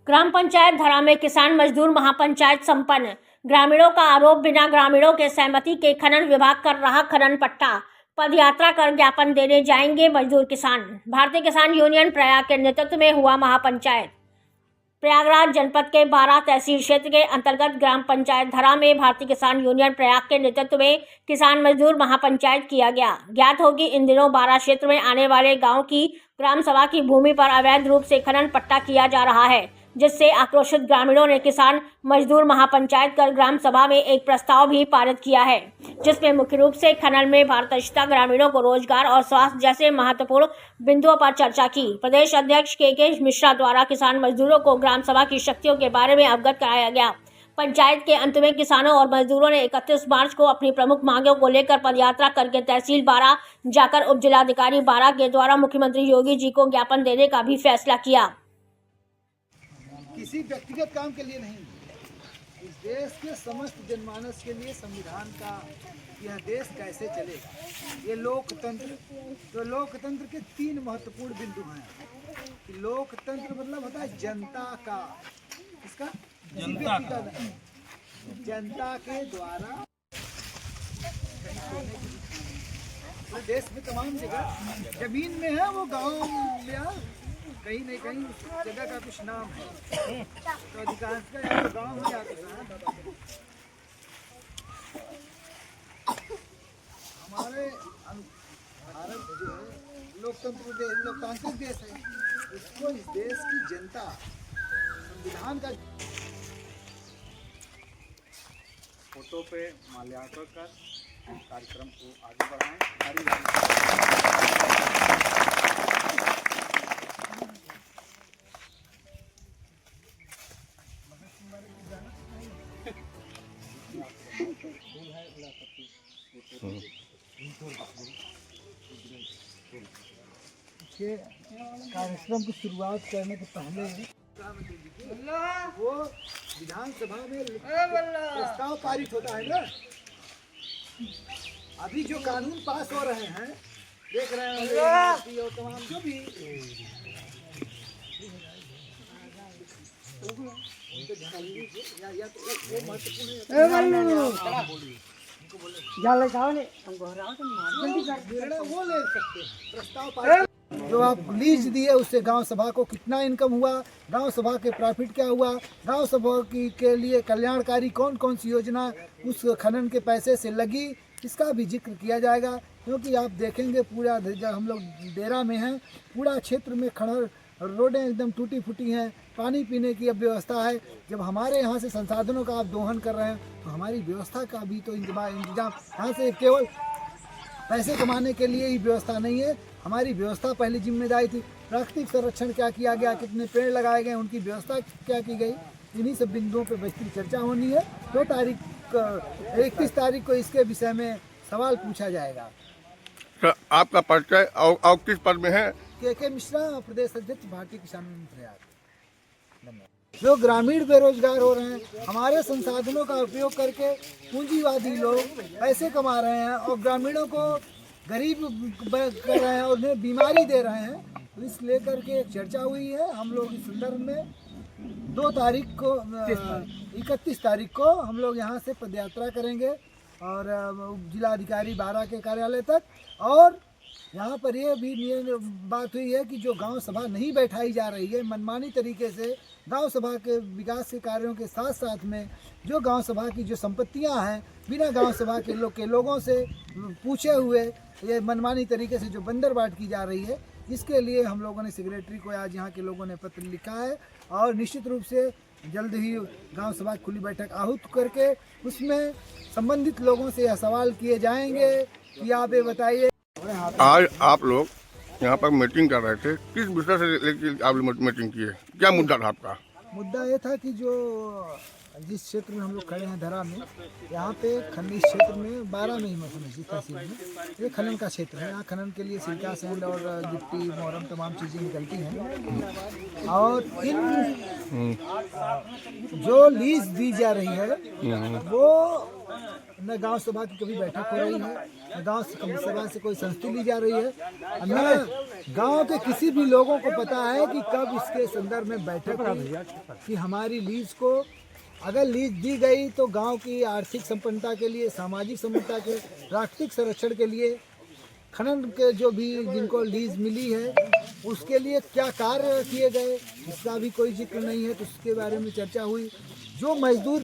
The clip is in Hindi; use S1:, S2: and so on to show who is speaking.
S1: ग्राम पंचायत धरा में किसान मजदूर महापंचायत संपन्न। ग्रामीणों का आरोप, बिना ग्रामीणों के सहमति के खनन विभाग कर रहा खनन पट्टा। पदयात्रा कर ज्ञापन देने जाएंगे मजदूर किसान। भारतीय किसान यूनियन प्रयाग के नेतृत्व में हुआ महापंचायत। प्रयागराज जनपद के 12 तहसील क्षेत्र के अंतर्गत ग्राम पंचायत धरा में भारतीय किसान यूनियन प्रयाग के नेतृत्व में किसान मजदूर महापंचायत किया गया। ज्ञात हो कि इन दिनों 12 क्षेत्र में आने वाले गांव की ग्राम सभा की भूमि पर अवैध रूप से खनन पट्टा किया जा रहा है, जिससे आक्रोशित ग्रामीणों ने किसान मजदूर महापंचायत कर ग्राम सभा में एक प्रस्ताव भी पारित किया है, जिसमें मुख्य रूप से खनन में पारदर्शिता, ग्रामीणों को रोजगार और स्वास्थ्य जैसे महत्वपूर्ण बिंदुओं पर चर्चा की। प्रदेश अध्यक्ष के मिश्रा द्वारा किसान मजदूरों को ग्राम सभा की शक्तियों के बारे में अवगत कराया गया। पंचायत के अंत में किसानों और मजदूरों ने 31 मार्च को अपनी प्रमुख मांगों को लेकर पदयात्रा करके तहसील 12 जाकर उप जिलाधिकारी 12 के द्वारा मुख्यमंत्री योगी जी को ज्ञापन देने का भी फैसला किया।
S2: किसी व्यक्तिगत काम के लिए नहीं, इस देश के समस्त जनमानस के लिए संविधान का यह देश कैसे चलेगा, ये लोकतंत्र। तो लोकतंत्र के 3 महत्वपूर्ण बिंदु हैं। लोकतंत्र मतलब होता है जनता का, इसका जनता का नहीं, जनता के द्वारा तो देश में तमाम जगह जमीन में है, वो गांव में कहीं नहीं कहीं जगह का कुछ नाम है, तो अधिकांश का या तो गाँव है या तो शहर। हमारे भारत जो है लोकतांत्रिक देश है, इसको इस देश की जनता संविधान का
S3: फोटो पे माल्यार्पण कर कार्यक्रम को आगे बढ़ाएं।
S2: के कार्यक्रम की शुरुआत करने के पहले वो विधानसभा में प्रस्ताव पारित होता है ना। अभी जो कानून पास हो रहे हैं, देख रहे हैं और तमाम जो भी या तो वो महत्वपूर्ण वो ले सकते हैं प्रस्ताव पारित। जो आप लीज दिए उससे गांव सभा को कितना इनकम हुआ, गांव सभा के प्रॉफिट क्या हुआ, गांव सभा की के लिए कल्याणकारी कौन कौन सी योजना उस खनन के पैसे से लगी, इसका भी जिक्र किया जाएगा। क्योंकि आप देखेंगे पूरा जब हम लोग डेरा में हैं, पूरा क्षेत्र में खनन, रोडें एकदम टूटी फूटी हैं, पानी पीने की अब व्यवस्था है। जब हमारे यहाँ से संसाधनों का आप दोहन कर रहे हैं तो हमारी व्यवस्था का भी तो इंतजाम यहाँ से केवल पैसे कमाने के लिए ही व्यवस्था नहीं है, हमारी व्यवस्था पहली जिम्मेदारी थी। प्राकृतिक संरक्षण क्या किया गया, कितने पेड़ लगाए गए, उनकी व्यवस्था क्या की गई, इन्हीं सब बिंदुओं पर विस्तृत चर्चा होनी है। 31 तारीख को इसके विषय में सवाल पूछा जाएगा।
S4: सर, आपका परिचय और किस पद में है?
S2: के मिश्रा, प्रदेश अध्यक्ष भारतीय किसान यूनियन प्रयाग। धन्यवाद। जो ग्रामीण बेरोजगार हो रहे हैं, हमारे संसाधनों का उपयोग करके पूंजीवादी लोग पैसे कमा रहे हैं और ग्रामीणों को गरीब कर रहे हैं और उन्हें बीमारी दे रहे हैं, तो इस लेकर के एक चर्चा हुई है। हम लोग इस संदर्भ में 31 तारीख को हम लोग यहाँ से पदयात्रा करेंगे और जिलाधिकारी 12 के कार्यालय तक। और यहाँ पर यह भी बात हुई है कि जो गांव सभा नहीं बैठाई जा रही है, मनमानी तरीके से गांव सभा के विकास के कार्यों के साथ साथ में जो गांव सभा की जो संपत्तियां हैं, बिना गांव सभा के लोगों से पूछे हुए ये मनमानी तरीके से जो बंदरबाट की जा रही है, इसके लिए हम लोगों ने सेक्रेटरी को आज यहाँ के लोगों ने पत्र लिखा है और निश्चित रूप से जल्द ही गांव सभा खुली बैठक आहूत करके उसमें संबंधित लोगों से यह सवाल किए जाएंगे कि आप ये बताइए।
S4: आज आप लोग यहाँ पर मीटिंग कर रहे थे, किस विषय से लेकर आप मीटिंग किए, क्या मुद्दा था आपका?
S2: मुद्दा ये था कि जो जिस क्षेत्र में हम लोग खड़े हैं धरा में, यहाँ पे खनिज क्षेत्र में 12 में ही तहसील में ये खनन का क्षेत्र है। यहाँ खनन के लिए सिलिका सैंड और गिट्टी मोरम तमाम चीज़ें निकलती हैं और इन जो लीज दी जा रही है वो न गांव सभा की कभी बैठक हो रही है, न गांव सभा से कोई संस्तुति ली जा रही है, न गांव के किसी भी लोगों को पता है कि कब इसके संदर्भ में बैठक हुई कि हमारी लीज को अगर लीज दी गई तो गांव की आर्थिक संपन्नता के लिए, सामाजिक संपन्नता के, प्राकृतिक संरक्षण के लिए, खनन के जो भी जिनको लीज मिली है उसके लिए क्या कार्य किए गए इसका भी कोई जिक्र नहीं है। तो उसके बारे में चर्चा हुई। जो मजदूर